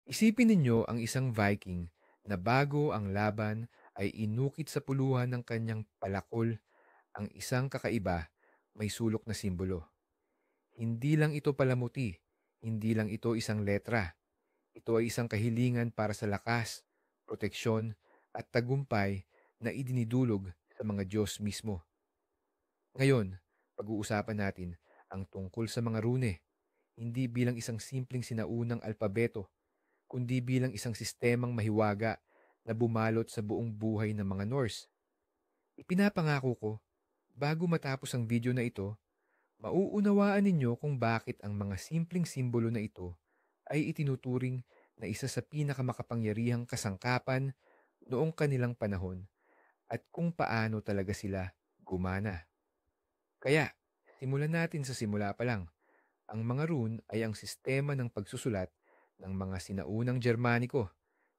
Isipin ninyo ang isang Viking na bago ang laban ay inukit sa puluhan ng kanyang palakol ang isang kakaiba, may sulok na simbolo. Hindi lang ito palamuti, hindi lang ito isang letra. Ito ay isang kahilingan para sa lakas, proteksyon, at tagumpay na idinidulog sa mga Diyos mismo. Ngayon, pag-uusapan natin ang tungkol sa mga rune, hindi bilang isang simpleng sinaunang alpabeto, kundi bilang isang sistemang mahiwaga na bumalot sa buong buhay ng mga Norse. Ipinapangako ko, bago matapos ang video na ito, mauunawaan ninyo kung bakit ang mga simpleng simbolo na ito ay itinuturing na isa sa pinakamakapangyarihang kasangkapan noong kanilang panahon at kung paano talaga sila gumana. Kaya, simulan natin sa simula pa lang. Ang mga rune ay ang sistema ng pagsusulat ng mga sinaunang Germaniko,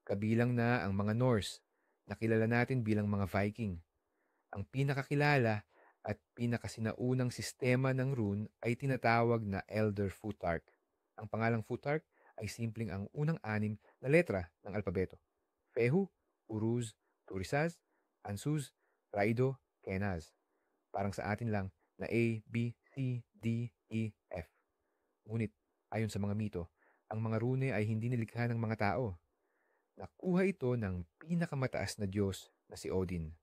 kabilang na ang mga Norse, na kilala natin bilang mga Viking. Ang pinakakilala at pinakasinaunang sistema ng rune ay tinatawag na Elder Futhark. Ang pangalang Futhark ay simpleng ang unang anim na letra ng alpabeto. Fehu, Uruz, Turisaz, Ansuz, Raido, Kenaz. Parang sa atin lang na A, B, C, D, E, F. Ngunit, ayon sa mga mito, ang mga rune ay hindi nilikha ng mga tao. Nakuha ito ng pinakamataas na Diyos na si Odin.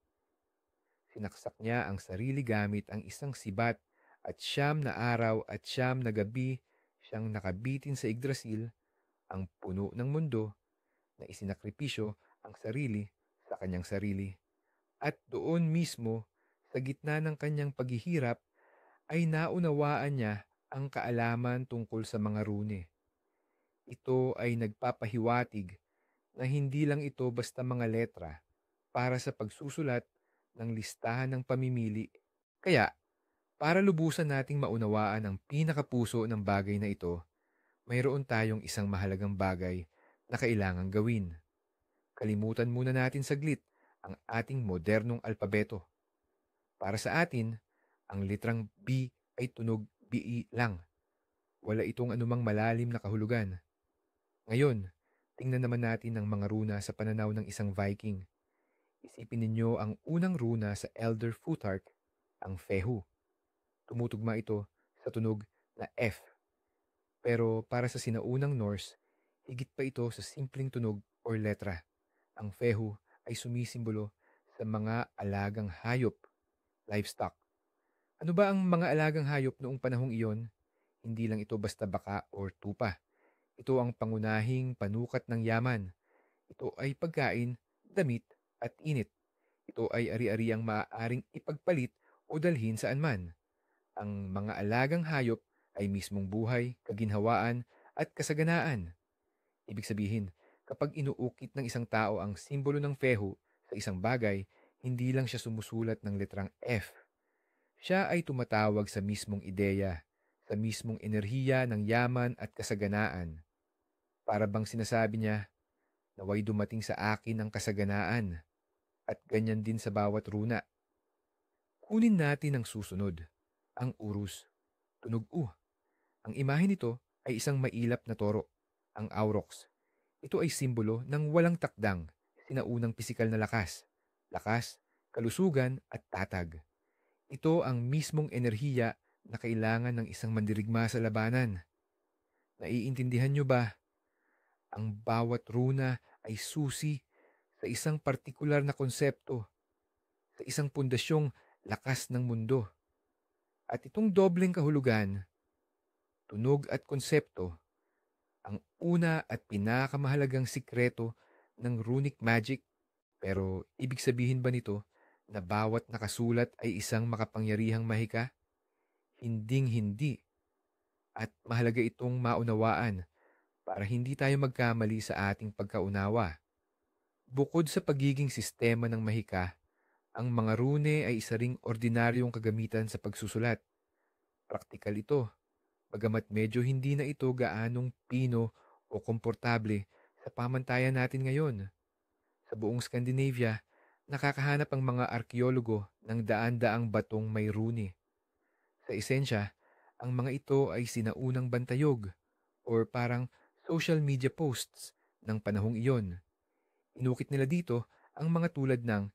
Sinaksak niya ang sarili gamit ang isang sibat at siyam na araw at siyam na gabi siyang nakabitin sa Yggdrasil, ang puno ng mundo, na isinakripisyo ang sarili sa kanyang sarili. At doon mismo, sa gitna ng kanyang paghihirap, ay naunawaan niya ang kaalaman tungkol sa mga rune. Ito ay nagpapahiwatig na hindi lang ito basta mga letra para sa pagsusulat ng listahan ng pamimili. Kaya, para lubusan nating maunawaan ang pinakapuso ng bagay na ito, mayroon tayong isang mahalagang bagay na kailangang gawin. Kalimutan muna natin saglit ang ating modernong alpabeto. Para sa atin, ang litrang B ay tunog BE lang. Wala itong anumang malalim na kahulugan. Ngayon, tingnan naman natin ang mga runa sa pananaw ng isang Viking. Isipin ninyo ang unang runa sa Elder Futhark, ang Fehu. Tumutugma ito sa tunog na F. Pero para sa sinaunang Norse, higit pa ito sa simpleng tunog o letra. Ang Fehu ay sumisimbolo sa mga alagang hayop, livestock. Ano ba ang mga alagang hayop noong panahong iyon? Hindi lang ito basta baka or tupa. Ito ang pangunahing panukat ng yaman. Ito ay pagkain, damit, at init. Ito ay ari-ariang maaaring ipagpalit o dalhin saan man. Ang mga alagang hayop ay mismong buhay, kaginhawaan, at kasaganaan. Ibig sabihin, kapag inuukit ng isang tao ang simbolo ng Fehu sa isang bagay, hindi lang siya sumusulat ng letrang F. Siya ay tumatawag sa mismong ideya, sa mismong enerhiya ng yaman at kasaganaan. Para bang sinasabi niya, naway dumating sa akin ang kasaganaan, at ganyan din sa bawat runa. Kunin natin ang susunod, ang urus, tunog U. Ang imahe nito ay isang mailap na toro, ang aurochs. Ito ay simbolo ng walang takdang, sinaunang pisikal na lakas, kalusugan at tatag. Ito ang mismong enerhiya na kailangan ng isang mandirigma sa labanan. Naiintindihan nyo ba? Ang bawat runa ay susi sa isang partikular na konsepto, sa isang pundasyong lakas ng mundo. At itong dobleng kahulugan, tunog at konsepto, ang una at pinakamahalagang sikreto ng runic magic. Pero ibig sabihin ba nito na bawat nakasulat ay isang makapangyarihang mahika? Hinding-hindi. At mahalaga itong maunawaan para hindi tayo magkamali sa ating pagkaunawa. Bukod sa pagiging sistema ng mahika, ang mga rune ay isa ring ordinaryong kagamitan sa pagsusulat. Praktikal ito, bagamat medyo hindi na ito gaanong pino o komportable sa pamantayan natin ngayon. Sa buong Scandinavia, nakakahanap ang mga arkeologo ng daan-daang batong may rune. Sa esensya, ang mga ito ay sinaunang bantayog or parang social media posts ng panahong iyon. Inukit nila dito ang mga tulad ng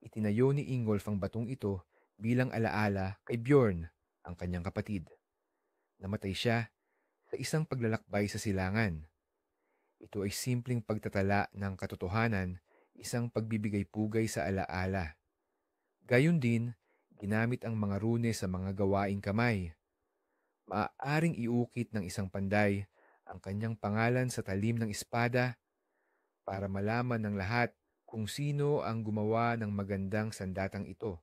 itinayo ni Ingolf ang batong ito bilang alaala kay Bjorn, ang kanyang kapatid. Namatay siya sa isang paglalakbay sa silangan. Ito ay simpleng pagtatala ng katotohanan, isang pagbibigay-pugay sa alaala. Gayon din, ginamit ang mga rune sa mga gawaing kamay. Maaaring iukit ng isang panday ang kanyang pangalan sa talim ng espada para malaman ng lahat kung sino ang gumawa ng magandang sandatang ito.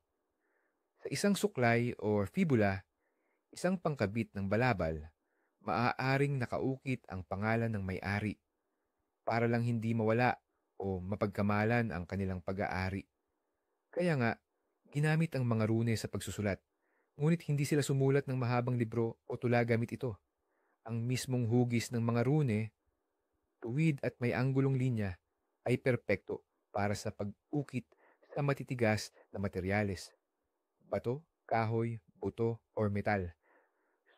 Sa isang suklay o fibula, isang pangkabit ng balabal, maaaring nakaukit ang pangalan ng may-ari para lang hindi mawala o mapagkamalan ang kanilang pag-aari. Kaya nga, ginamit ang mga rune sa pagsusulat, ngunit hindi sila sumulat ng mahabang libro o tula gamit ito. Ang mismong hugis ng mga rune, tuwid at may anggulong linya, ay perpekto para sa pag-ukit sa matitigas na materyales, bato, kahoy, buto, or metal.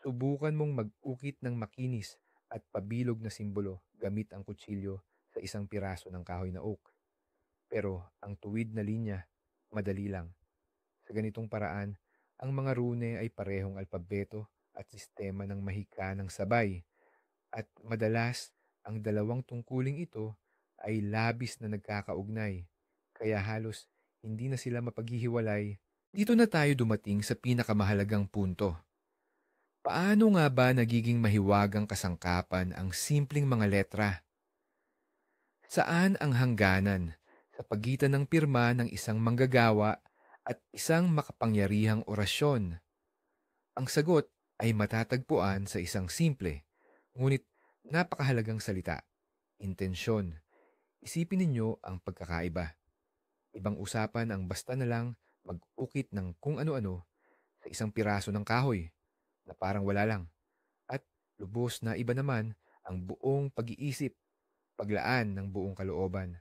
Subukan mong mag-ukit ng makinis at pabilog na simbolo gamit ang kutsilyo sa isang piraso ng kahoy na oak. Pero ang tuwid na linya, madali lang. Sa ganitong paraan, ang mga rune ay parehong alpabeto at sistema ng mahika ng sabay. At madalas, ang dalawang tungkuling ito ay labis na nagkakaugnay. Kaya halos hindi na sila mapaghihiwalay. Dito na tayo dumating sa pinakamahalagang punto. Paano nga ba nagiging mahiwagang kasangkapan ang simpleng mga letra? Saan ang hangganan sa pagitan ng pirma ng isang manggagawa at isang makapangyarihang orasyon? Ang sagot ay matatagpuan sa isang simple, ngunit napakahalagang salita, intensyon. Isipin ninyo ang pagkakaiba. Ibang usapan ang basta na lang mag-ukit ng kung ano-ano sa isang piraso ng kahoy na parang wala lang. At lubos na iba naman ang buong pag-iisip, paglaan ng buong kalooban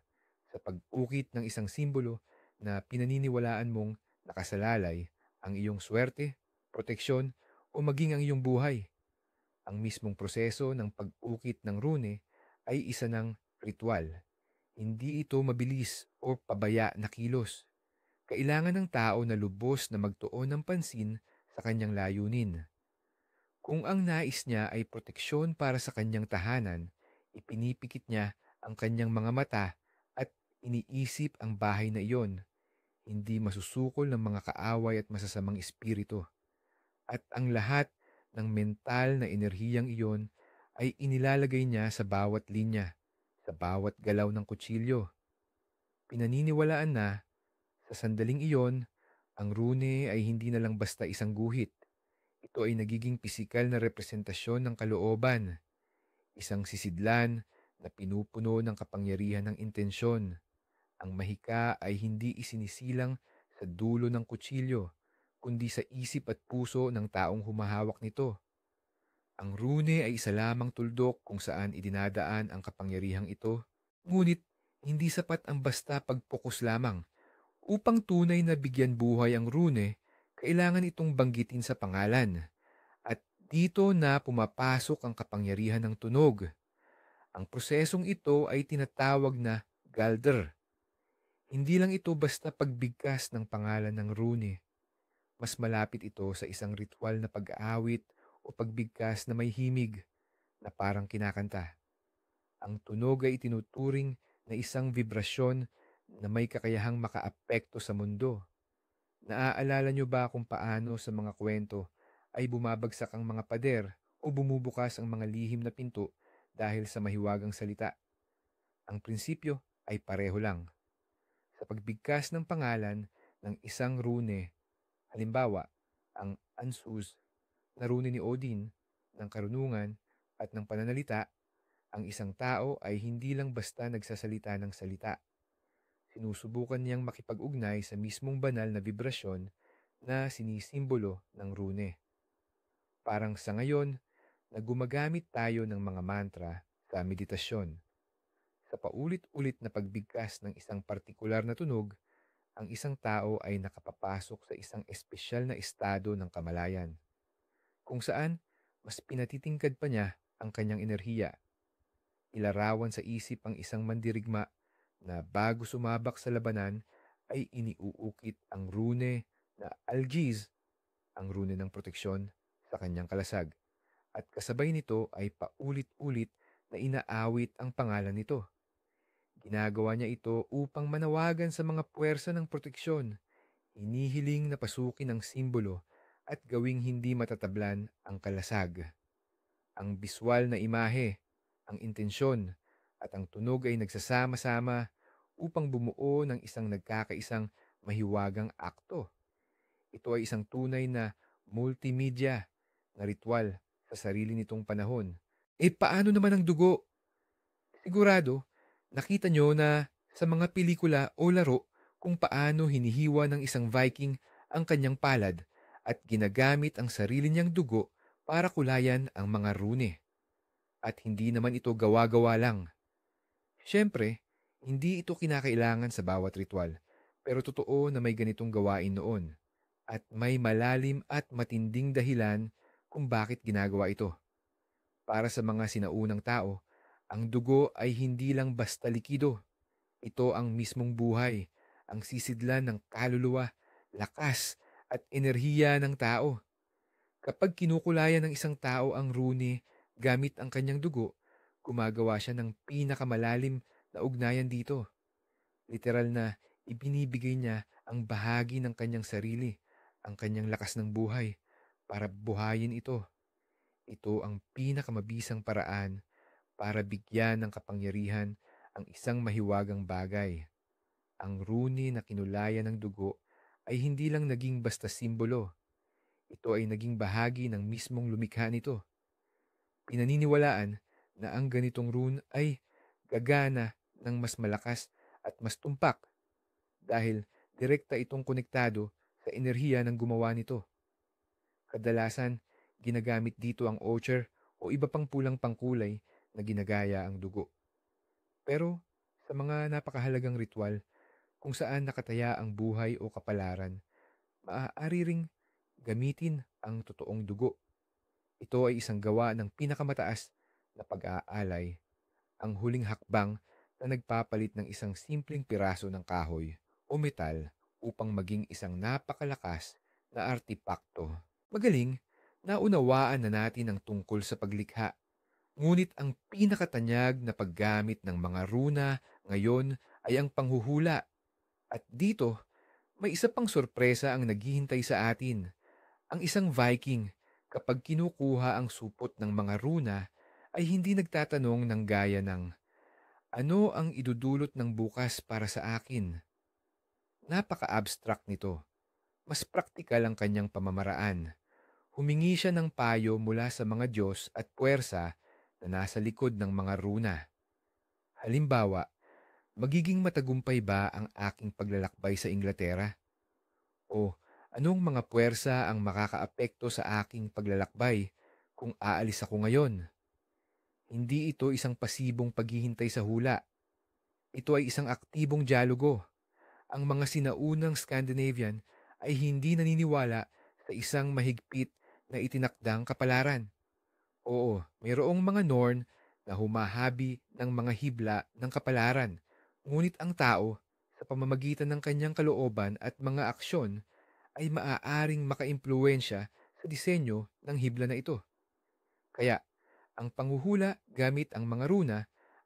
sa pag-ukit ng isang simbolo na pinaniniwalaan mong nakasalalay ang iyong swerte, proteksyon, o maging ang iyong buhay. Ang mismong proseso ng pag-ukit ng rune ay isa ng ritual. Hindi ito mabilis o pabaya na kilos. Kailangan ng tao na lubos na magtuon ng pansin sa kanyang layunin. Kung ang nais niya ay proteksyon para sa kanyang tahanan, ipinipikit niya ang kanyang mga mata at iniisip ang bahay na iyon, hindi masusukol ng mga kaaway at masasamang espiritu. At ang lahat ng mental na enerhiyang iyon ay inilalagay niya sa bawat linya, sa bawat galaw ng kutsilyo. Pinaniniwalaan na, sa sandaling iyon, ang rune ay hindi na lang basta isang guhit. Ito ay nagiging pisikal na representasyon ng kalooban, isang sisidlan na pinupuno ng kapangyarihan ng intensyon. Ang mahika ay hindi isinisilang sa dulo ng kutsilyo, kundi sa isip at puso ng taong humahawak nito. Ang rune ay isa lamang tuldok kung saan idinadaan ang kapangyarihang ito, ngunit hindi sapat ang basta pagpokus lamang. Upang tunay na bigyan buhay ang rune, kailangan itong banggitin sa pangalan. At dito na pumapasok ang kapangyarihan ng tunog. Ang prosesong ito ay tinatawag na galder. Hindi lang ito basta pagbigkas ng pangalan ng rune. Mas malapit ito sa isang ritual na pag-aawit o pagbigkas na may himig na parang kinakanta. Ang tunog ay itinuturing na isang vibrasyon na may kakayahang makaapekto sa mundo. Naaalala nyo ba kung paano sa mga kwento ay bumabagsak ang mga pader o bumubukas ang mga lihim na pinto dahil sa mahiwagang salita? Ang prinsipyo ay pareho lang. Sa pagbigkas ng pangalan ng isang rune, halimbawa, ang Ansuz na rune ni Odin, ng karunungan at ng pananalita, ang isang tao ay hindi lang basta nagsasalita ng salita. Sinusubukan niyang makipag-ugnay sa mismong banal na vibrasyon na sinisimbolo ng rune. Parang sa ngayon na gumagamit tayo ng mga mantra sa meditasyon. Sa paulit-ulit na pagbigkas ng isang partikular na tunog, ang isang tao ay nakapapasok sa isang espesyal na estado ng kamalayan, kung saan mas pinatitingkad pa niya ang kanyang enerhiya. Ilarawan sa isip ang isang mandirigma na bago sumabak sa labanan ay iniuukit ang rune na algiz, ang rune ng proteksyon, sa kanyang kalasag. At kasabay nito ay paulit-ulit na inaawit ang pangalan nito. Ginagawa niya ito upang manawagan sa mga puwersa ng proteksyon, hinihiling na pasukin ang simbolo at gawing hindi matatablan ang kalasag. Ang biswal na imahe, ang intensyon, at ang tunog ay nagsasama-sama upang bumuo ng isang nagkakaisang mahiwagang akto. Ito ay isang tunay na multimedia na ritual sa sarili nitong panahon. Paano naman ang dugo? Sigurado, nakita nyo na sa mga pelikula o laro kung paano hinihiwa ng isang Viking ang kanyang palad at ginagamit ang sarili niyang dugo para kulayan ang mga rune. At hindi naman ito gawa-gawa lang. Siyempre, hindi ito kinakailangan sa bawat ritual, pero totoo na may ganitong gawain noon at may malalim at matinding dahilan kung bakit ginagawa ito. Para sa mga sinaunang tao, ang dugo ay hindi lang basta likido. Ito ang mismong buhay, ang sisidlan ng kaluluwa, lakas at enerhiya ng tao. Kapag kinukulayan ng isang tao ang rune gamit ang kanyang dugo, gumagawa siya ng pinakamalalim na ugnayan dito. Literal na ibinibigay niya ang bahagi ng kanyang sarili, ang kanyang lakas ng buhay, para buhayin ito. Ito ang pinakamabisang paraan para bigyan ng kapangyarihan ang isang mahiwagang bagay. Ang rune na kinulayan ng dugo ay hindi lang naging basta simbolo. Ito ay naging bahagi ng mismong lumikha nito. Pinaniniwalaan na ang ganitong rune ay gagana ng mas malakas at mas tumpak dahil direkta itong konektado sa enerhiya ng gumawa nito. Kadalasan, ginagamit dito ang ochre o iba pang pulang pangkulay na ginagaya ang dugo. Pero sa mga napakahalagang ritual kung saan nakataya ang buhay o kapalaran, maaari ring gamitin ang totoong dugo. Ito ay isang gawa ng pinakamataas na pag-aalay, ang huling hakbang na nagpapalit ng isang simpleng piraso ng kahoy o metal upang maging isang napakalakas na artipakto. Magaling, naunawaan na natin ang tungkol sa paglikha. Ngunit ang pinakatanyag na paggamit ng mga runa ngayon ay ang panghuhula. At dito, may isa pang sorpresa ang naghihintay sa atin. Ang isang Viking, kapag kinukuha ang supot ng mga runa, ay hindi nagtatanong ng gaya ng, ano ang idudulot ng bukas para sa akin? Napaka-abstract nito. Mas praktikal ang kanyang pamamaraan. Humingi siya ng payo mula sa mga Diyos at puwersa na nasa likod ng mga runa. Halimbawa, magiging matagumpay ba ang aking paglalakbay sa Inglaterra? O anong mga puwersa ang makakaapekto sa aking paglalakbay kung aalis ako ngayon? Hindi ito isang pasibong paghihintay sa hula. Ito ay isang aktibong dialogo. Ang mga sinaunang Scandinavian ay hindi naniniwala sa isang mahigpit na itinakdang kapalaran. Oo, mayroong mga Norn na humahabi ng mga hibla ng kapalaran. Ngunit ang tao, sa pamamagitan ng kanyang kalooban at mga aksyon, ay maaaring makaimpluwensya sa disenyo ng hibla na ito. Kaya, ang panghuhula gamit ang mga runa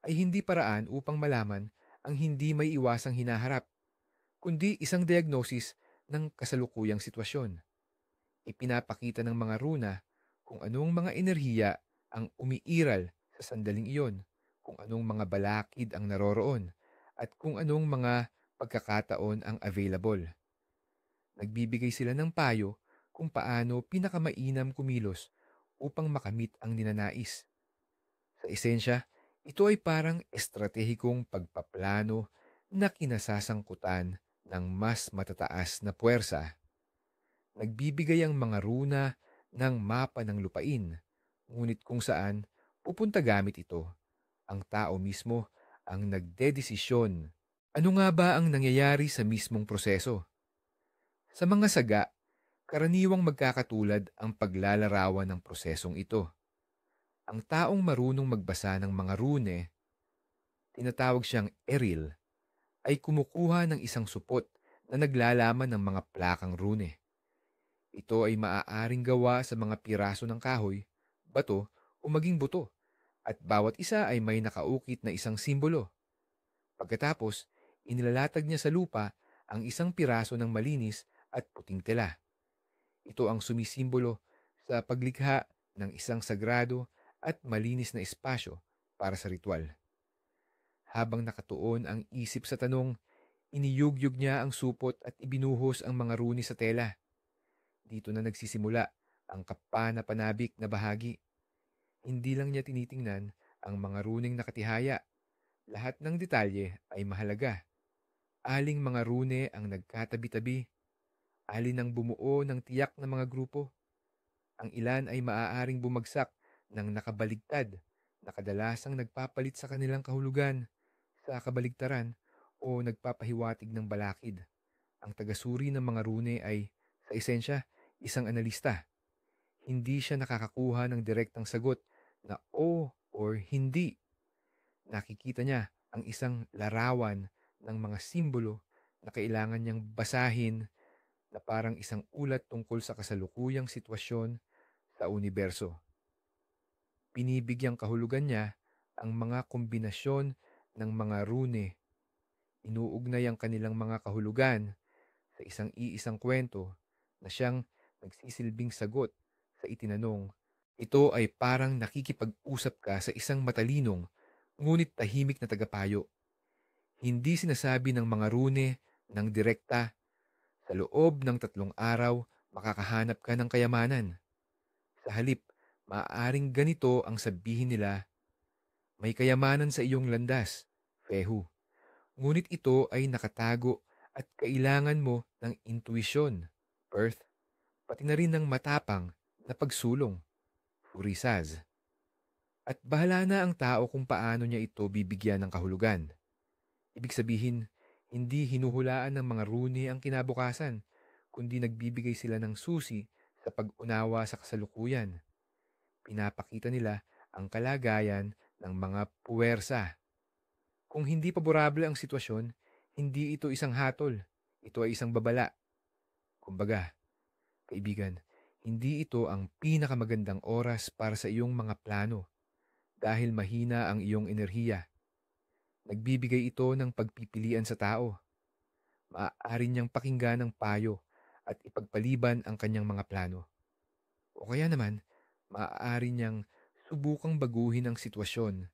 ay hindi paraan upang malaman ang hindi may iwasang hinaharap, kundi isang diagnosis ng kasalukuyang sitwasyon. Ipinapakita ng mga runa kung anong mga enerhiya ang umiiral sa sandaling iyon, kung anong mga balakid ang naroroon, at kung anong mga pagkakataon ang available. Nagbibigay sila ng payo kung paano pinakamainam kumilos upang makamit ang ninanais. Sa esensya, ito ay parang estratehikong pagpaplano na kinasasangkutan ng mas matataas na puwersa. Nagbibigay ang mga runa ng mapa ng lupain, ngunit kung saan pupunta gamit ito, ang tao mismo ang nagdedesisyon. Ano nga ba ang nangyayari sa mismong proseso? Sa mga saga, karaniwang magkakatulad ang paglalarawan ng prosesong ito. Ang taong marunong magbasa ng mga rune, tinatawag siyang Eril, ay kumukuha ng isang supot na naglalaman ng mga plakang rune. Ito ay maaaring gawa sa mga piraso ng kahoy, bato o maging buto, at bawat isa ay may nakaukit na isang simbolo. Pagkatapos, inilalatag niya sa lupa ang isang piraso ng malinis at puting tela. Ito ang sumisimbolo sa paglikha ng isang sagrado at malinis na espasyo para sa ritual. Habang nakatuon ang isip sa tanong, iniyugyug niya ang supot at ibinuhos ang mga runi sa tela. Dito na nagsisimula ang kapana-panabik na bahagi. Hindi lang niya tinitingnan ang mga runing nakatihaya. Lahat ng detalye ay mahalaga. Aling mga rune ang nagkatabi-tabi, alin ang bumuo ng tiyak na mga grupo. Ang ilan ay maaaring bumagsak ng nakabaligtad na kadalasang nagpapalit sa kanilang kahulugan sa kabaligtaran o nagpapahiwatig ng balakid. Ang tagasuri ng mga rune ay, sa esensya, isang analista. Hindi siya nakakakuha ng direktang sagot na o or hindi. Nakikita niya ang isang larawan ng mga simbolo na kailangan niyang basahin na parang isang ulat tungkol sa kasalukuyang sitwasyon sa universo. Binibigyang kahulugan niya ang mga kombinasyon ng mga rune. Inuugnay ang kanilang mga kahulugan sa isang iisang kwento na siyang nagsisilbing sagot sa itinanong. Ito ay parang nakikipag-usap ka sa isang matalinong ngunit tahimik na tagapayo. Hindi sinasabi ng mga rune ng direkta, sa loob ng 3 araw makakahanap ka ng kayamanan. Sa halip, maaaring ganito ang sabihin nila, may kayamanan sa iyong landas, Fehu. Ngunit ito ay nakatago at kailangan mo ng intuisyon, Perth, pati na rin ng matapang na pagsulong, Furisaz. At bahala na ang tao kung paano niya ito bibigyan ng kahulugan. Ibig sabihin, hindi hinuhulaan ng mga rune ang kinabukasan, kundi nagbibigay sila ng susi sa pag-unawa sa kasalukuyan. Pinapakita nila ang kalagayan ng mga puwersa. Kung hindi paborable ang sitwasyon, hindi ito isang hatol. Ito ay isang babala. Kumbaga, kaibigan, hindi ito ang pinakamagandang oras para sa iyong mga plano dahil mahina ang iyong enerhiya. Nagbibigay ito ng pagpipilian sa tao. Maaari niyang pakinggan ang payo at ipagpaliban ang kanyang mga plano. O kaya naman, maaari niyang subukang baguhin ang sitwasyon.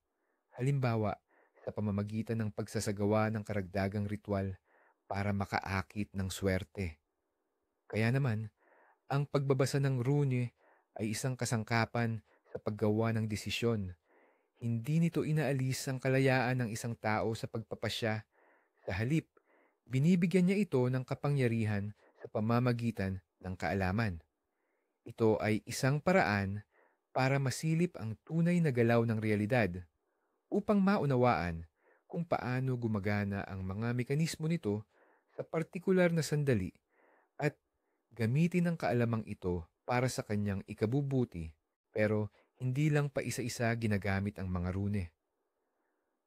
Halimbawa, sa pamamagitan ng pagsasagawa ng karagdagang ritual para makaakit ng swerte. Kaya naman, ang pagbabasa ng rune ay isang kasangkapan sa paggawa ng desisyon. Hindi nito inaalis ang kalayaan ng isang tao sa pagpapasya. Sa halip, binibigyan niya ito ng kapangyarihan sa pamamagitan ng kaalaman. Ito ay isang paraan para masilip ang tunay na galaw ng realidad upang maunawaan kung paano gumagana ang mga mekanismo nito sa partikular na sandali at gamitin ang kaalamang ito para sa kanyang ikabubuti, pero hindi lang pa isa-isa ginagamit ang mga rune.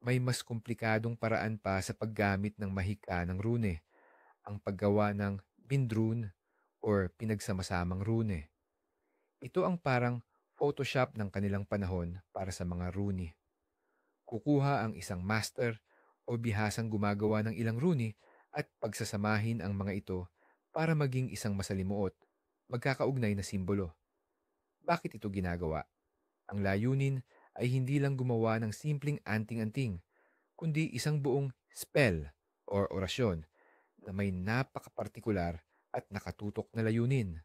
May mas komplikadong paraan pa sa paggamit ng mahika ng rune, ang paggawa ng bindrune or pinagsamasamang rune. Ito ang parang Photoshop ng kanilang panahon para sa mga rune. Kukuha ang isang master o bihasang gumagawa ng ilang rune at pagsasamahin ang mga ito para maging isang masalimuot, magkakaugnay na simbolo. Bakit ito ginagawa? Ang layunin ay hindi lang gumawa ng simpleng anting-anting, kundi isang buong spell or orasyon na may napakapartikular at nakatutok na layunin.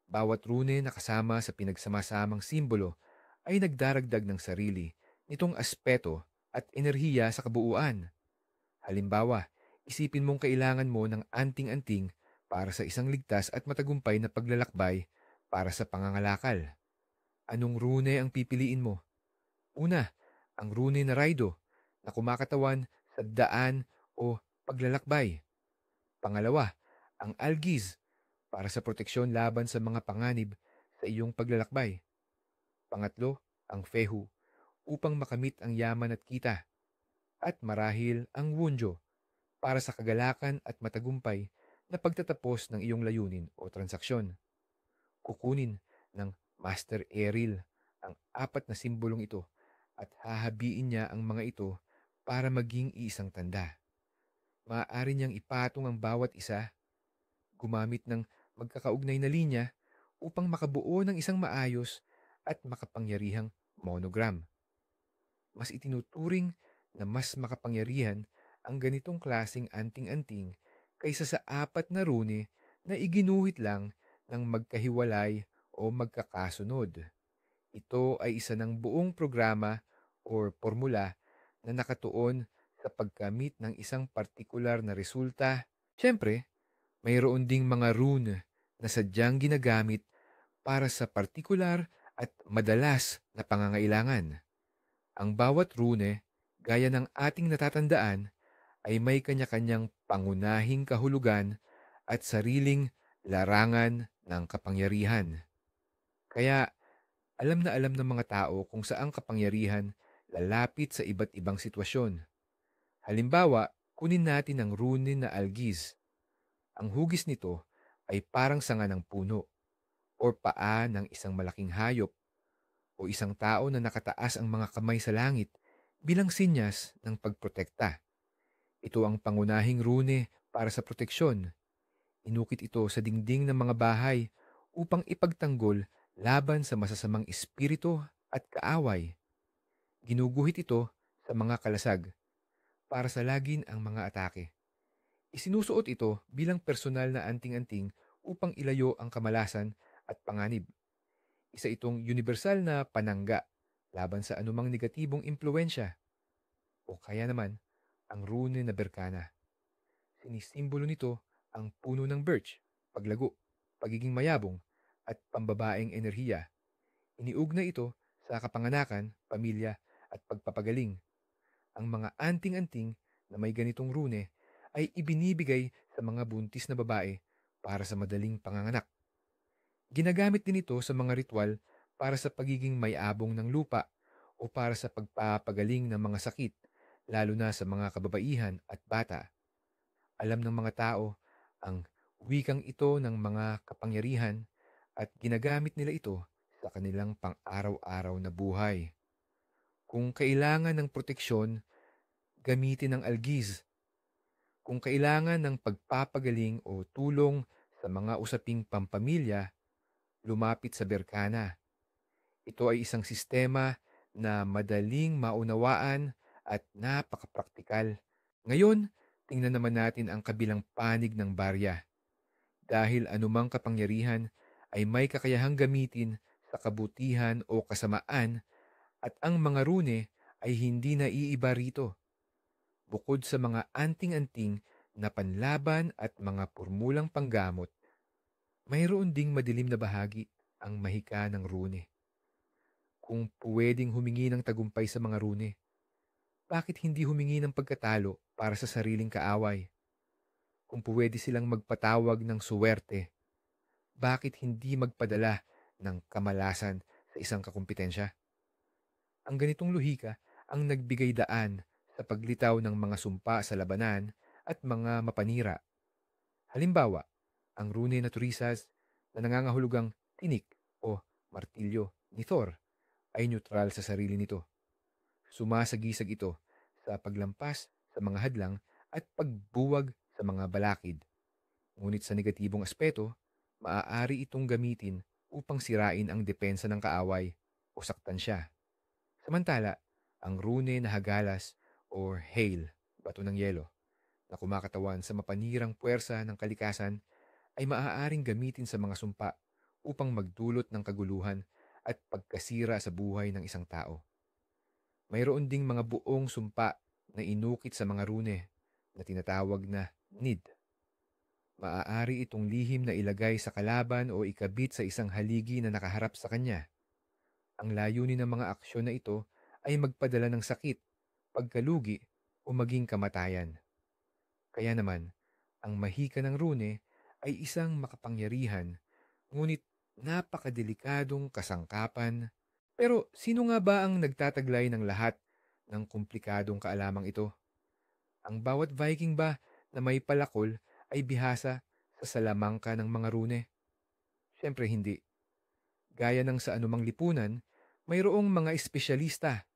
Bawat rune na kasama sa pinagsamasamang simbolo ay nagdaragdag ng sarili nitong aspeto at enerhiya sa kabuuan. Halimbawa, isipin mong kailangan mo ng anting-anting para sa isang ligtas at matagumpay na paglalakbay para sa pangangalakal. Anong rune ang pipiliin mo? Una, ang rune na Raido na kumakatawan sa daan o paglalakbay. Pangalawa, ang Algiz para sa proteksyon laban sa mga panganib sa iyong paglalakbay. Pangatlo, ang Fehu upang makamit ang yaman at kita, at marahil ang Wunjo para sa kagalakan at matagumpay na pagtatapos ng iyong layunin o transaksyon. Kukunin ng Master Eril ang apat na simbolong ito at hahabiin niya ang mga ito para maging isang tanda. Maaari niyang ipatong ang bawat isa, gumamit ng magkakaugnay na linya upang makabuo ng isang maayos at makapangyarihang monogram. Mas itinuturing na mas makapangyarihan ang ganitong klasing anting-anting kaysa sa apat na rune na iginuhit lang ng magkahiwalay o magkakasunod. Ito ay isa ng buong programa o formula na nakatuon sa pagkamit ng isang partikular na resulta. Siyempre, mayroon ding mga rune na sadyang ginagamit para sa partikular at madalas na pangangailangan. Ang bawat rune, gaya ng ating natatandaan, ay may kanya-kanyang pangunahing kahulugan at sariling larangan ng kapangyarihan. Kaya alam na alam ng mga tao kung saang kapangyarihan lalapit sa iba't ibang sitwasyon. Halimbawa, kunin natin ang rune na algiz. Ang hugis nito ay parang sanga ng puno o paa ng isang malaking hayop o isang tao na nakataas ang mga kamay sa langit bilang sinyas ng pagprotekta. Ito ang pangunahing rune para sa proteksyon. Inukit ito sa dingding ng mga bahay upang ipagtanggol laban sa masasamang espiritu at kaaway. Ginuguhit ito sa mga kalasag para sa lagin ang mga atake. Isinusuot ito bilang personal na anting-anting upang ilayo ang kamalasan at panganib. Isa itong universal na panangga laban sa anumang negatibong impluensya. O kaya naman, ang rune na berkana. Sinisimbolo nito ang puno ng birch, paglago, pagiging mayabong, at pambabaeng enerhiya. Iniugnay ito sa kapanganakan, pamilya, at pagpapagaling. Ang mga anting-anting na may ganitong rune ay ibinibigay sa mga buntis na babae para sa madaling panganganak. Ginagamit din ito sa mga ritual para sa pagiging mayabong ng lupa o para sa pagpapagaling ng mga sakit, lalo na sa mga kababaihan at bata. Alam ng mga tao ang wikang ito ng mga kapangyarihan at ginagamit nila ito sa kanilang pang-araw-araw na buhay. Kung kailangan ng proteksyon, gamitin ang algiz. Kung kailangan ng pagpapagaling o tulong sa mga usaping pampamilya, lumapit sa berkana. Ito ay isang sistema na madaling maunawaan at napakapraktikal. Ngayon, tingnan naman natin ang kabilang panig ng barya. Dahil anumang kapangyarihan ay may kakayahang gamitin sa kabutihan o kasamaan at ang mga rune ay hindi naiiba rito. Bukod sa mga anting-anting na panlaban at mga pormulang panggamot, mayroon ding madilim na bahagi, ang mahika ng rune. Kung puwedeng humingi ng tagumpay sa mga rune, bakit hindi humingi ng pagkatalo para sa sariling kaaway? Kung puwede silang magpatawag ng suwerte, bakit hindi magpadala ng kamalasan sa isang kakumpetensya? Ang ganitong lohika ang nagbigay daan sa paglitaw ng mga sumpa sa labanan at mga mapanira. Halimbawa, ang rune na turisas na nangangahulugang tinik o martilyo ni Thor ay neutral sa sarili nito. Sumasagisag ito sa paglampas sa mga hadlang at pagbuwag sa mga balakid. Ngunit sa negatibong aspeto, maaari itong gamitin upang sirain ang depensa ng kaaway o saktan siya. Samantala, ang rune na hagalas or hail, bato ng yelo, na kumakatawan sa mapanirang puwersa ng kalikasan ay maaaring gamitin sa mga sumpa upang magdulot ng kaguluhan at pagkasira sa buhay ng isang tao. Mayroon ding mga buong sumpa na inukit sa mga rune na tinatawag na nid. Maaari itong lihim na ilagay sa kalaban o ikabit sa isang haligi na nakaharap sa kanya. Ang layunin ng mga aksyon na ito ay magpadala ng sakit, pagkalugi o maging kamatayan. Kaya naman, ang mahika ng rune ay isang makapangyarihan ngunit napakadelikadong kasangkapan Pero sino nga ba ang nagtataglay ng lahat ng komplikadong kaalamang ito? Ang bawat Viking ba na may palakol ay bihasa sa salamangka ng mga rune? Siyempre hindi. Gaya ng sa anumang lipunan, mayroong mga espesyalista,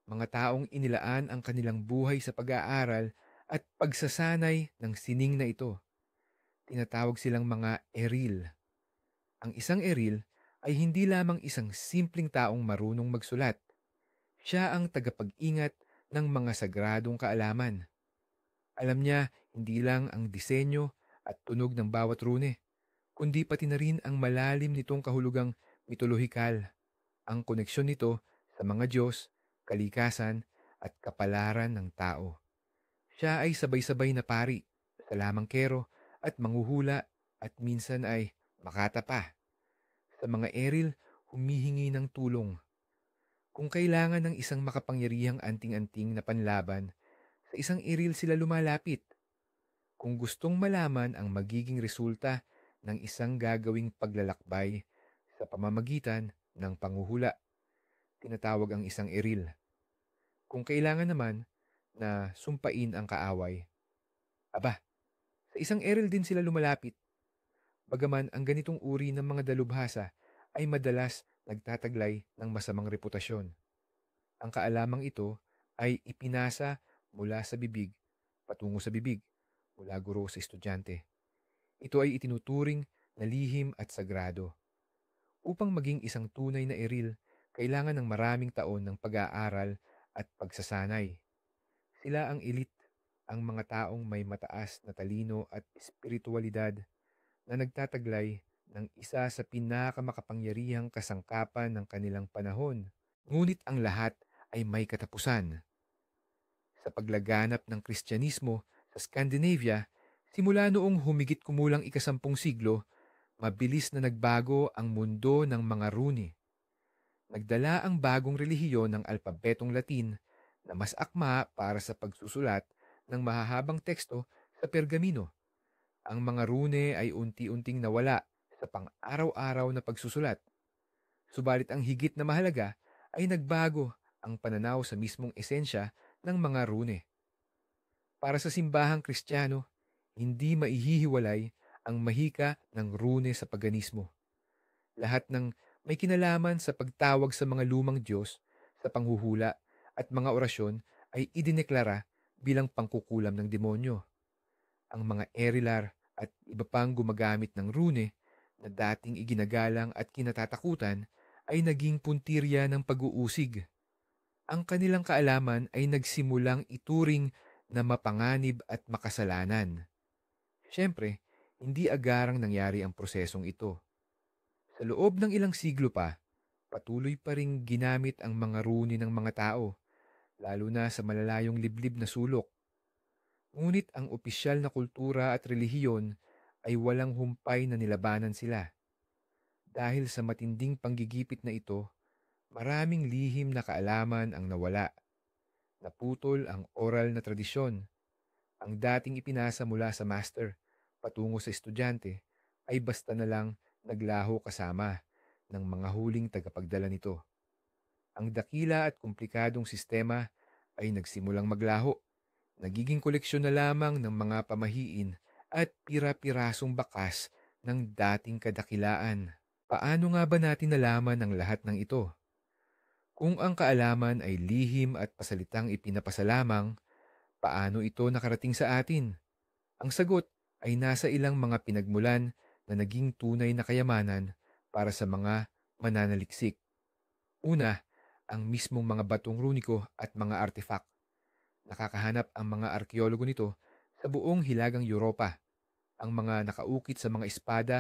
mga taong inilaan ang kanilang buhay sa pag-aaral at pagsasanay ng sining na ito. Tinatawag silang mga eril. Ang isang eril ay hindi lamang isang simpleng taong marunong magsulat. Siya ang tagapag-ingat ng mga sagradong kaalaman. Alam niya hindi lang ang disenyo at tunog ng bawat rune, kundi pati na rin ang malalim nitong kahulugang mitolohikal, ang koneksyon nito sa mga Diyos, kalikasan, at kapalaran ng tao. Siya ay sabay-sabay na pari, salamangkero, at manghuhula, at minsan ay makata pa. Sa mga eril, humihingi ng tulong. Kung kailangan ng isang makapangyarihang anting-anting na panlaban, sa isang eril sila lumalapit. Kung gustong malaman ang magiging resulta ng isang gagawing paglalakbay sa pamamagitan ng panghuhula, tinatawag ang isang eril. Kung kailangan naman na sumpain ang kaaway, aba, sa isang eril din sila lumalapit. Bagaman ang ganitong uri ng mga dalubhasa ay madalas nagtataglay ng masamang reputasyon. Ang kaalamang ito ay ipinasa mula sa bibig patungo sa bibig, mula guro sa estudyante. Ito ay itinuturing na lihim at sagrado. Upang maging isang tunay na eril, kailangan ng maraming taon ng pag-aaral at pagsasanay. Sila ang elite, ang mga taong may mataas na talino at espiritualidad na nagtataglay ng isa sa pinakamakapangyarihang kasangkapan ng kanilang panahon. Ngunit ang lahat ay may katapusan. Sa paglaganap ng Kristyanismo sa Scandinavia, simula noong humigit kumulang ika-10 siglo, mabilis na nagbago ang mundo ng mga rune. Nagdala ang bagong relihiyon ng alpabetong Latin na mas akma para sa pagsusulat ng mahahabang teksto sa pergamino. Ang mga rune ay unti-unting nawala sa pang-araw-araw na pagsusulat. Subalit ang higit na mahalaga ay nagbago ang pananaw sa mismong esensya ng mga rune. Para sa simbahang Kristiyano, hindi maihihiwalay ang mahika ng rune sa paganismo. Lahat ng may kinalaman sa pagtawag sa mga lumang Diyos, sa panghuhula at mga orasyon ay idineklara bilang pangkukulam ng demonyo. Ang mga erilar at iba pang gumagamit ng rune na dating iginagalang at kinatatakutan ay naging puntirya ng pag-uusig. Ang kanilang kaalaman ay nagsimulang ituring na mapanganib at makasalanan. Siyempre, hindi agarang nangyari ang prosesong ito. Sa loob ng ilang siglo pa, patuloy pa ring ginamit ang mga rune ng mga tao, lalo na sa malalayong liblib na sulok. Ngunit ang opisyal na kultura at relihiyon ay walang humpay na nilabanan sila. Dahil sa matinding panggigipit na ito, maraming lihim na kaalaman ang nawala. Naputol ang oral na tradisyon. Ang dating ipinasa mula sa master patungo sa estudyante ay basta na lang naglaho kasama ng mga huling tagapagdala nito. Ang dakila at komplikadong sistema ay nagsimulang maglaho. Nagiging koleksyon na lamang ng mga pamahiin at pira-pirasong bakas ng dating kadakilaan. Paano nga ba natin nalaman ang lahat ng ito? Kung ang kaalaman ay lihim at pasalitang ipinapasalamang, paano ito nakarating sa atin? Ang sagot ay nasa ilang mga pinagmulan na naging tunay na kayamanan para sa mga mananaliksik. Una, ang mismong mga batong runiko at mga artifact. Nakakahanap ang mga arkeologo nito sa buong hilagang Europa. Ang mga nakaukit sa mga espada,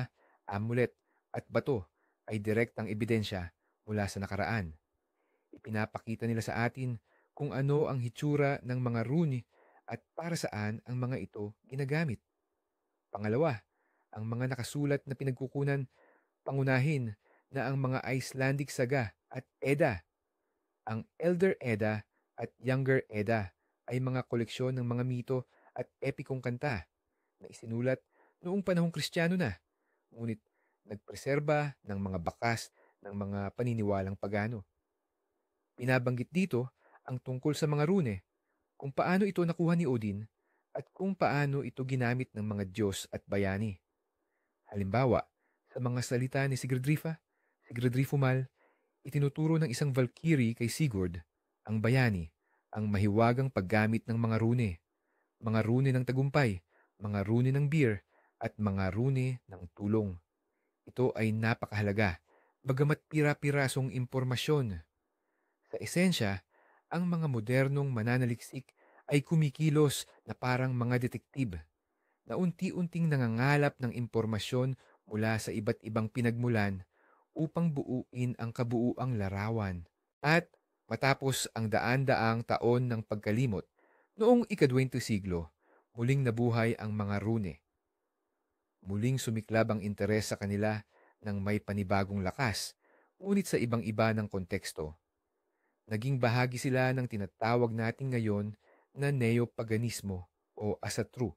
amulet at bato ay direktang ebidensya mula sa nakaraan. Ipinapakita nila sa atin kung ano ang hitsura ng mga rune at para saan ang mga ito ginagamit. Pangalawa, ang mga nakasulat na pinagkukunan, pangunahin na ang mga Icelandic saga at Edda. Ang Elder Edda at Younger Edda ay mga koleksyon ng mga mito at epikong kanta na isinulat noong panahong Kristiyano na, ngunit nagpreserba ng mga bakas ng mga paniniwalang pagano. Binabanggit dito ang tungkol sa mga rune, kung paano ito nakuha ni Odin at kung paano ito ginamit ng mga Diyos at bayani. Halimbawa, sa mga salita ni Sigurdrifumal, itinuturo ng isang Valkyrie kay Sigurd, ang bayani, ang mahiwagang paggamit ng mga rune ng tagumpay, mga rune ng beer, at mga rune ng tulong. Ito ay napakahalaga, bagamat pira-pirasong impormasyon. Sa esensya, ang mga modernong mananaliksik ay kumikilos na parang mga detektib na unti-unting nangangalap ng impormasyon mula sa iba't ibang pinagmulan upang buuin ang kabuuang larawan. At matapos ang daan-daang taon ng pagkalimot, noong ika-20 siglo, muling nabuhay ang mga rune. Muling sumiklab ang interes sa kanila ng may panibagong lakas, ngunit sa ibang-iba ng konteksto. Naging bahagi sila ng tinatawag natin ngayon na neopaganismo o asatru,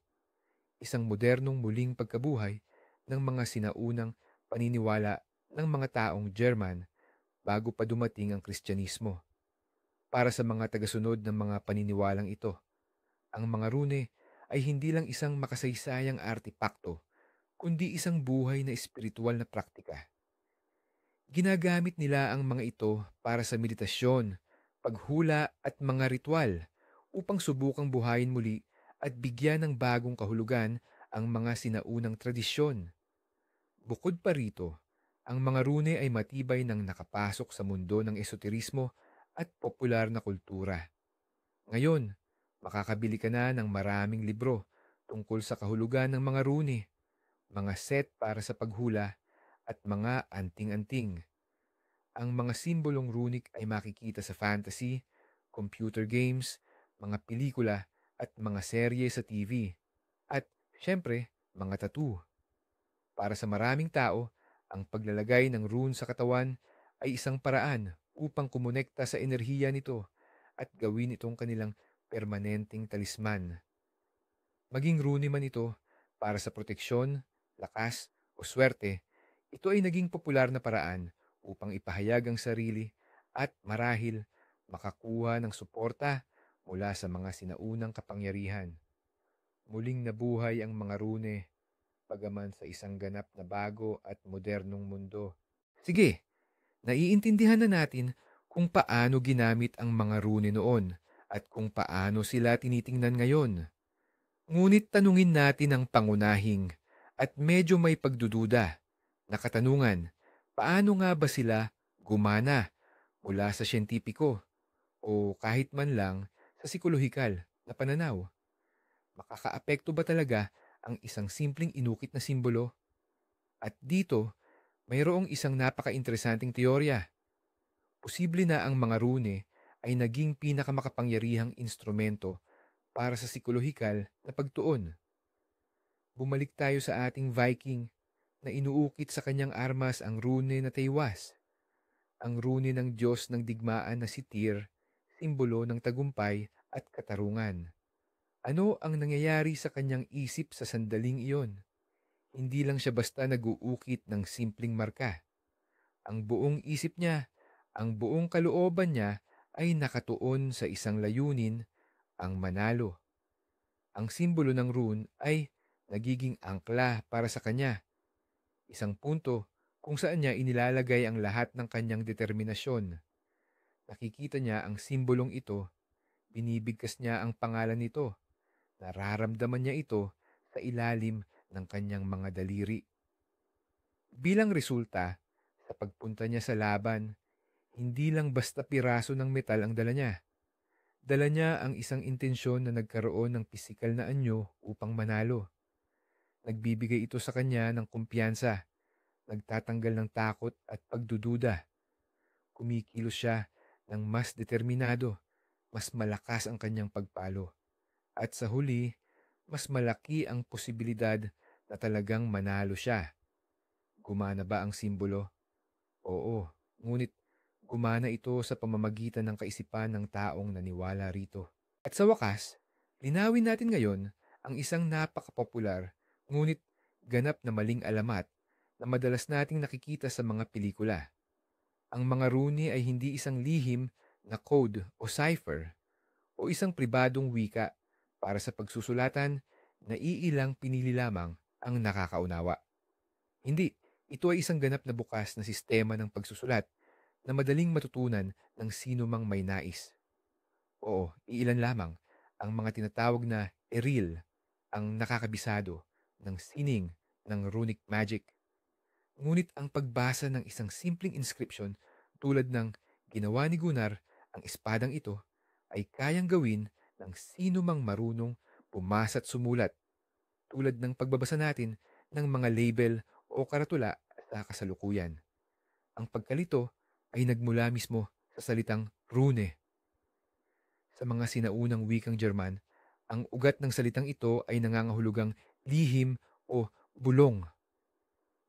isang modernong muling pagkabuhay ng mga sinaunang paniniwala ng mga taong German bago pa dumating ang Kristyanismo. Para sa mga tagasunod ng mga paniniwalang ito, ang mga rune ay hindi lang isang makasaysayang artipakto, kundi isang buhay na espiritual na praktika. Ginagamit nila ang mga ito para sa meditasyon, paghula at mga ritual upang subukang buhayin muli at bigyan ng bagong kahulugan ang mga sinaunang tradisyon. Bukod pa rito, ang mga rune ay matibay ng nakapasok sa mundo ng esoterismo at popular na kultura. Ngayon, makakabili ka na ng maraming libro tungkol sa kahulugan ng mga rune, mga set para sa paghula, at mga anting-anting. Ang mga simbolong runic ay makikita sa fantasy, computer games, mga pelikula at mga serye sa TV. At, syempre, mga tattoo. Para sa maraming tao, ang paglalagay ng rune sa katawan ay isang paraan upang kumonekta sa enerhiya nito at gawin itong kanilang permanenteng talisman. Maging rune man ito para sa proteksyon, lakas o swerte, ito ay naging popular na paraan upang ipahayag ang sarili at marahil makakuha ng suporta mula sa mga sinaunang kapangyarihan. Muling nabuhay ang mga rune, bagaman sa isang ganap na bago at modernong mundo. Sige, naiintindihan na natin kung paano ginamit ang mga rune noon at kung paano sila tinitingnan ngayon. Ngunit tanungin natin ang pangunahing at medyo may pagdududa na katanungan, paano nga ba sila gumana mula sa siyentipiko o kahit man lang sa psikolohikal na pananaw? Makakaapekto ba talaga ang isang simpleng inukit na simbolo? At dito, mayroong isang napaka-interesanting teorya. Posible na ang mga rune ay naging pinakamakapangyarihang instrumento para sa psikolohikal na pagtuon. Bumalik tayo sa ating Viking na inuukit sa kanyang armas ang rune na Teiwas, ang rune ng Diyos ng digmaan na si Tyr, simbolo ng tagumpay at katarungan. Ano ang nangyayari sa kanyang isip sa sandaling iyon? Hindi lang siya basta nag-uukit ng simpleng marka. Ang buong isip niya, ang buong kalooban niya ay nakatuon sa isang layunin, ang manalo. Ang simbolo ng rune ay nagiging angkla para sa kanya, isang punto kung saan niya inilalagay ang lahat ng kanyang determinasyon. Nakikita niya ang simbolong ito, binibigkas niya ang pangalan nito, nararamdaman niya ito sa ilalim ng kanyang mga daliri. Bilang resulta, sa pagpunta niya sa laban, hindi lang basta piraso ng metal ang dala niya. Dala niya ang isang intensyon na nagkaroon ng pisikal na anyo upang manalo. Nagbibigay ito sa kanya ng kumpiyansa, nagtatanggal ng takot at pagdududa. Kumikilos siya ng mas determinado, mas malakas ang kanyang pagpalo. At sa huli, mas malaki ang posibilidad na talagang manalo siya. Gumana ba ang simbolo? Oo, ngunit gumana ito sa pamamagitan ng kaisipan ng taong naniwala rito. At sa wakas, linawin natin ngayon ang isang napakapopular ngunit ganap na maling alamat na madalas nating nakikita sa mga pelikula. Ang mga rune ay hindi isang lihim na code o cipher o isang pribadong wika para sa pagsusulatan na iilang pinili lamang ang nakakaunawa. Hindi, ito ay isang ganap na bukas na sistema ng pagsusulat na madaling matutunan ng sino mang may nais. Oo, iilan lamang ang mga tinatawag na eril ang nakakabisado ng sining ng runic magic. Ngunit ang pagbasa ng isang simpleng inscription tulad ng ginawa ni Gunnar ang espadang ito ay kayang gawin ng sino mang marunong bumasa at sumulat tulad ng pagbabasa natin ng mga label o karatula sa kasalukuyan. Ang pagkalito ay nagmula mismo sa salitang rune. Sa mga sinaunang wikang German, ang ugat ng salitang ito ay nangangahulugang lihim o bulong.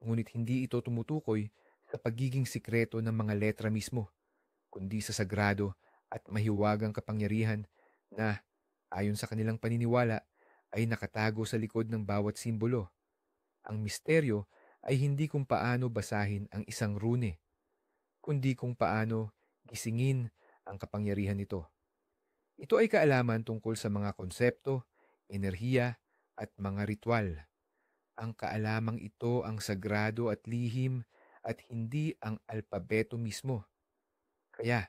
Ngunit hindi ito tumutukoy sa pagiging sikreto ng mga letra mismo, kundi sa sagrado at mahiwagang kapangyarihan na, ayon sa kanilang paniniwala, ay nakatago sa likod ng bawat simbolo. Ang misteryo ay hindi kung paano basahin ang isang rune, kundi kung paano gisingin ang kapangyarihan nito. Ito ay kaalaman tungkol sa mga konsepto, enerhiya, at mga ritual. Ang kaalamang ito ang sagrado at lihim at hindi ang alpabeto mismo. Kaya,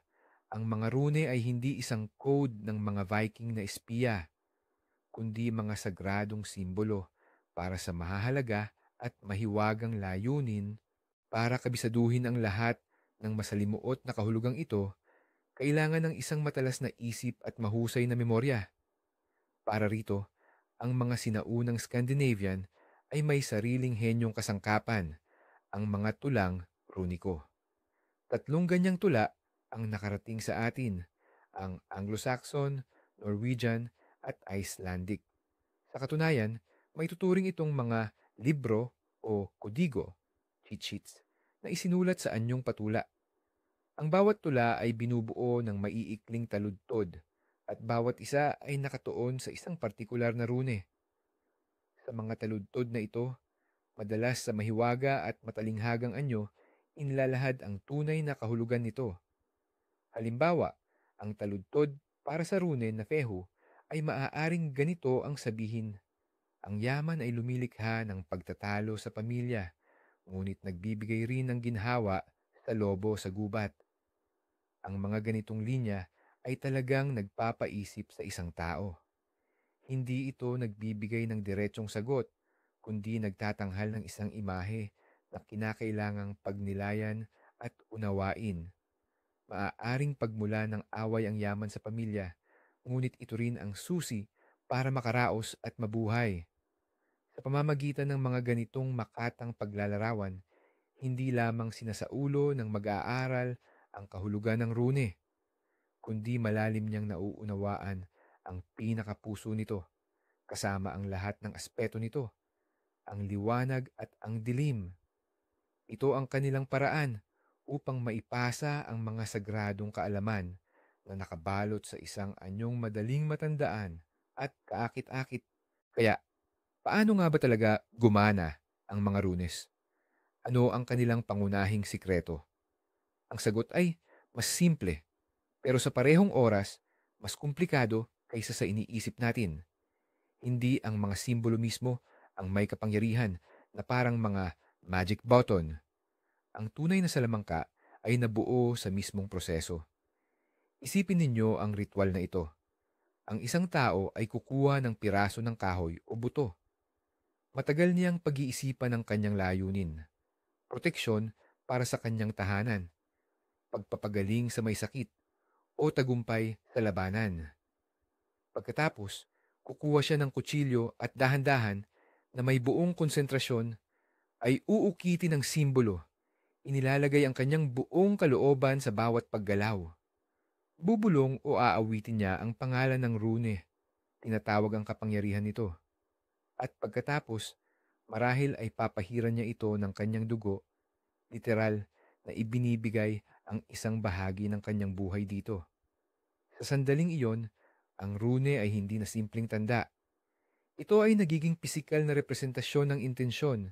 ang mga rune ay hindi isang code ng mga Viking na espiya, kundi mga sagradong simbolo para sa mahahalaga at mahiwagang layunin. Para kabisaduhin ang lahat ng masalimuot na kahulugang ito, kailangan ng isang matalas na isip at mahusay na memorya. Para rito, ang mga sinaunang Scandinavian ay may sariling henyong kasangkapan, ang mga tulang runiko. Tatlong ganyang tula ang nakarating sa atin, ang Anglo-Saxon, Norwegian, at Icelandic. Sa katunayan, may tuturing itong mga libro o kodigo, cheat sheets, na isinulat sa anyong patula. Ang bawat tula ay binubuo ng maiikling taludtod at bawat isa ay nakatuon sa isang partikular na rune. Sa mga taludtod na ito, madalas sa mahiwaga at matalinghagang anyo, inilalahad ang tunay na kahulugan nito. Halimbawa, ang taludtod para sa rune na fehu ay maaaring ganito ang sabihin: ang yaman ay lumilikha ng pagtatalo sa pamilya, ngunit nagbibigay rin ng ginhawa sa lobo sa gubat. Ang mga ganitong linya ay talagang nagpapaisip sa isang tao. Hindi ito nagbibigay ng diretsong sagot, kundi nagtatanghal ng isang imahe na kinakailangang pagnilayan at unawain. Maaaring pagmula ng away ang yaman sa pamilya, ngunit ito rin ang susi para makaraos at mabuhay. Sa pamamagitan ng mga ganitong makatang paglalarawan, hindi lamang sinasaulo ng mag-aaral ang kahulugan ng rune, kundi malalim niyang nauunawaan ang pinakapuso nito, kasama ang lahat ng aspeto nito, ang liwanag at ang dilim. Ito ang kanilang paraan upang maipasa ang mga sagradong kaalaman na nakabalot sa isang anyong madaling matandaan at kaakit-akit. Kaya, paano nga ba talaga gumana ang mga runes? Ano ang kanilang pangunahing sikreto? Ang sagot ay mas simple, pero sa parehong oras, mas komplikado kaysa sa iniisip natin. Hindi ang mga simbolo mismo ang may kapangyarihan na parang mga magic button. Ang tunay na salamangka ay nabuo sa mismong proseso. Isipin ninyo ang ritual na ito. Ang isang tao ay kukuha ng piraso ng kahoy o buto. Matagal niyang pag-iisipan ng kanyang layunin. Proteksyon para sa kanyang tahanan, pagpapagaling sa may sakit, o tagumpay sa labanan. Pagkatapos, kukuha siya ng kutsilyo at dahan-dahan na may buong konsentrasyon ay uukitin ng simbolo. Inilalagay ang kanyang buong kalooban sa bawat paggalaw. Bubulong o aawitin niya ang pangalan ng rune. Tinatawag ang kapangyarihan nito. At pagkatapos, marahil ay papahiran niya ito ng kanyang dugo, literal na ibinibigay ang isang bahagi ng kanyang buhay dito. Sa sandaling iyon, ang rune ay hindi na simpleng tanda. Ito ay nagiging pisikal na representasyon ng intensyon,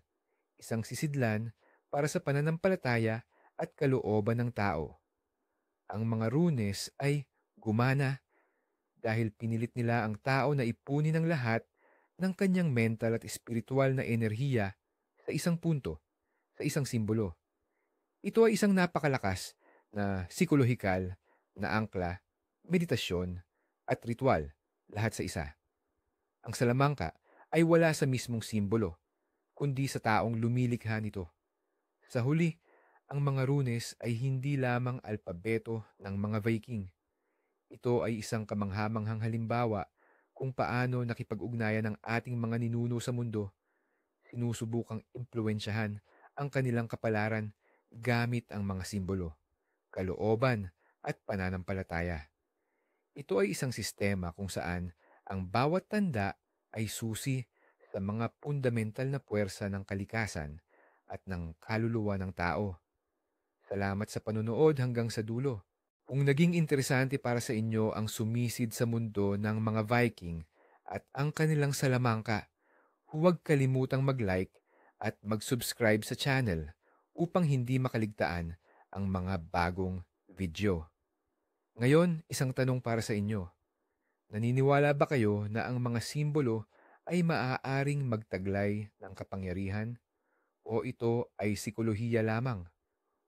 isang sisidlan para sa pananampalataya at kalooban ng tao. Ang mga runes ay gumana dahil pinilit nila ang tao na ipunin ang lahat ng kanyang mental at espiritual na enerhiya sa isang punto, sa isang simbolo. Ito ay isang napakalakas na psikolohikal na angkla, meditasyon, at ritual, lahat sa isa. Ang salamangka ay wala sa mismong simbolo, kundi sa taong lumilikha nito. Sa huli, ang mga runes ay hindi lamang alpabeto ng mga Viking. Ito ay isang kamanghamanghang halimbawa kung paano nakipag-ugnayan ng ating mga ninuno sa mundo, sinusubukang impluensyahan ang kanilang kapalaran gamit ang mga simbolo, kalooban at pananampalataya. Ito ay isang sistema kung saan ang bawat tanda ay susi sa mga fundamental na puwersa ng kalikasan at ng kaluluwa ng tao. Salamat sa panunood hanggang sa dulo. Kung naging interesante para sa inyo ang sumisid sa mundo ng mga Viking at ang kanilang salamangka, huwag kalimutang mag-like at mag-subscribe sa channel upang hindi makaligtaan ang mga bagong video. Ngayon, isang tanong para sa inyo. Naniniwala ba kayo na ang mga simbolo ay maaaring magtaglay ng kapangyarihan o ito ay sikolohiya lamang?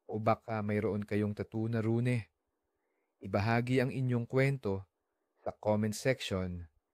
O baka mayroon kayong tattoo na rune? Ibahagi ang inyong kwento sa comment section